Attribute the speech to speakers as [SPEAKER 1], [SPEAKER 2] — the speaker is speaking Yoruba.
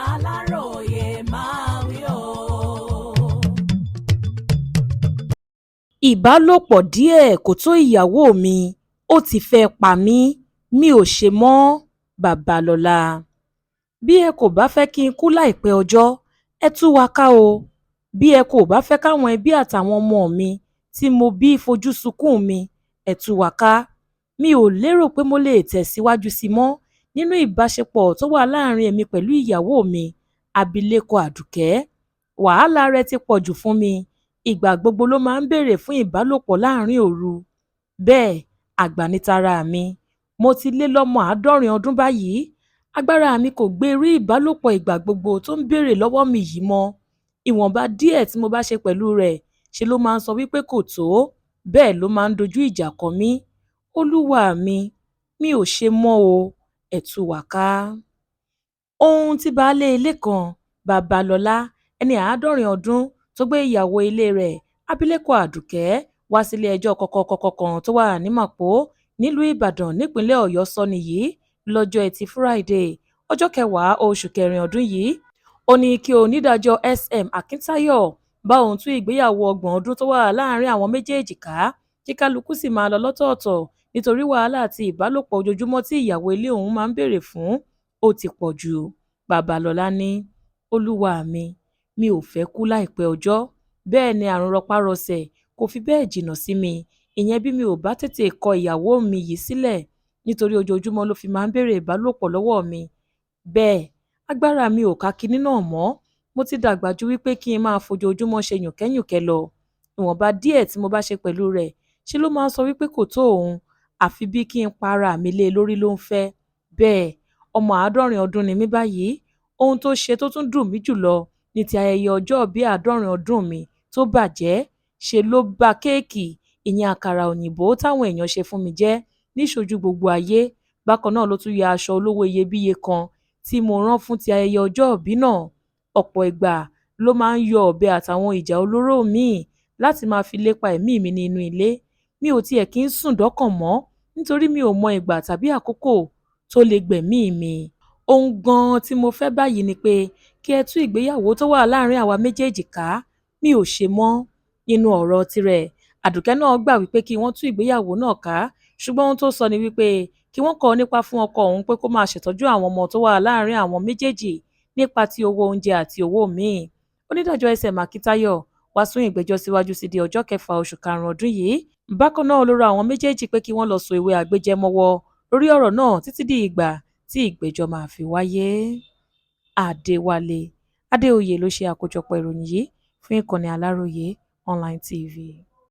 [SPEAKER 1] Aláròyé máa wí o.
[SPEAKER 2] Ìbálòpọ̀ díẹ̀ kò tó ìyàwó mi, ó ti fẹ́ pa mí, mi ò ṣe mọ́ – Babalọ́la. Bí ẹ kò bá fẹ́ kí n kú láìpẹ́ ọjọ́, ẹ tú wa ká o. Bí ẹ kò bá fẹ́ káwọn ẹbí àtàwọn ọmọ mi tí mo bí fojú sunkún mi, ẹ tú wa ká. Mi ò lérò pé mo lè tẹ̀síwájú sí mọ́ nínú ìbáṣepọ̀ tó wà láàrin èmi pẹ̀lú ìyàwó mi, Abilékọ Àdùkẹ́. Wàhálà rẹ̀ ti pọ̀ jù fún mi. Ìgbà gbogbo ló máa ń béèrè fún ìbálòpọ̀ láàrin òru. Bẹ́ẹ̀, àgbà ní tara mi. Mo ti lé lọ́mọ 70 ọdún báyìí. Agbára mi kò gbé rí ìbálòpọ̀ ìgbà gbogbo tó ń béèrè lọ́wọ́ mi yìí mọ́. Ìwọ̀nba díẹ̀ tí mo bá ṣe pẹ̀lú rẹ̀, ṣe ló máa ń sọ wípé kò tó. Bẹ́ẹ̀ ló máa ń dojú ìjà kọ mí. Olúwa mi ò ṣe mọ́ o, ẹ tú wa ká. Ohun tí baálé ilé kan, Babalọ́la, ẹni 70 ọdún, tó gbé ìyàwó ilé rẹ̀, Abilékọ Àdùkẹ́, wá sílé ẹjọ́ kọ̀kọ̀kọ̀kọ̀ kan tó wà ní Màpó, nílùú Ìbàdàn, nípínlẹ̀ Ọ̀yọ́ sọ nìyí lọ́jọ́ Ẹtì Friday, ọjọ́ 10 oṣù kẹrin ọdún yìí. Ó ní kí onídàájọ́ SM Akíntayọ̀ bá òun tú ìgbéyàwó 30 ọdún tó wà láàrin àwọn méjèèjì ká, kí kálukú sì máa lọ lọ́tọ̀ọ̀tọ̀ nítorí wàhálà àti ìbálòpọ̀ ojoojúmọ́ tí ìyàwó ilé òun máa ń béèrè fún ó ti pọ̀ jù. Babalọ́la ní, Olúwa mi ò fẹ́ kú láìpẹ́ ọjọ́. Bẹ́ẹ̀ ni àrùn rọpárọsẹ̀ kò fi bẹ́ẹ̀ jìnnà sí mi. Ìyẹn bí mi ò bá tètè kọ ìyàwó mi yìí sílẹ̀, nítorí ojoojúmọ́ ló fi máa ń béèrè ìbálòpọ̀ lọ́wọ́ mi. Bẹ́ẹ̀, agbára mi ò ká kinní náà mọ́. Mo ti dàgbà ju wípé kí n máa fojoojúmọ́ ṣe yùnkẹ́yùnkẹ́ lọ. Ìwọ̀nba díẹ̀ tí mo bá ṣe pẹ̀lú rẹ̀, ṣe ló máa ń sọ wípé kò tó òun, àfi bí kí n pa ara mi lé lórí ló ń fẹ́. Bẹ́ẹ̀, ọmọ 70 ọdún ni mí báyìí. Ohun tó ṣe tó tún dùn mí jùlọ ní ti ayẹyẹ ọjọ́ bí 70 ọdún mi tó bàjẹ́. Ṣe ló ba kéèkì, ìyẹn àkàrà òyìnbó táwọn èèyàn ṣe fún mi jẹ́ níṣojú gbogbo ayé. Bákan náà ló tún ya aṣọ olówó iyebíye kan tí mo rán fún ti ayẹyẹ ọjọ́ ìbí náà. Ọ̀pọ̀ ìgbà ló máa ń yọ ọ̀bẹ àtàwọn ìjà olóró míì láti máa fi lépa ẹ̀mí mi nínú ilé. Mi ò tiẹ̀ kí ń sùn dọ́kàn mọ́, nítorí mi ò mọ ìgbà tàbí àkókò tó lè gbẹ̀mí mi. Ohun gan-an tí mo fẹ́ báyìí ni pé kí ẹ tú ìgbéyàwó tó wà láàrin àwa méjèèjì ká. Mi ò ṣe mọ́. Nínú ọ̀rọ̀ tirẹ̀, Àdùkẹ́ náà gbà wípé kí wọ́n tú ìgbéyàwó náà ká, ṣùgbọ́n ohun tó sọ ni wípé kí wọ́n kọ́ nípa fún ọkọ òun pé kó máa ṣètọ́jú àwọn ọmọ tó wà láàrin àwọn méjèèjì nípa ti owó oúnjẹ àti owó míì. Onídàájọ́ SM Akíntayọ̀ wá sún ìgbẹ́jọ́ síwájú sí di ọjọ́ 6 oṣù karùn-ún ọdún yìí. Bákan náà ló rọ àwọn méjèèjì pé kí wọ́n lọ so ìwé àgbéjẹmọ́wọ́ lórí ọ̀rọ̀ náà títí di ìgbà tí ìgbẹ́jọ́ máa fi wáyé. Adéwálé Adéoyè ló ṣe àkójọpọ̀ ìròyìn yìí fún ìkànnì Aláròyé Online TV.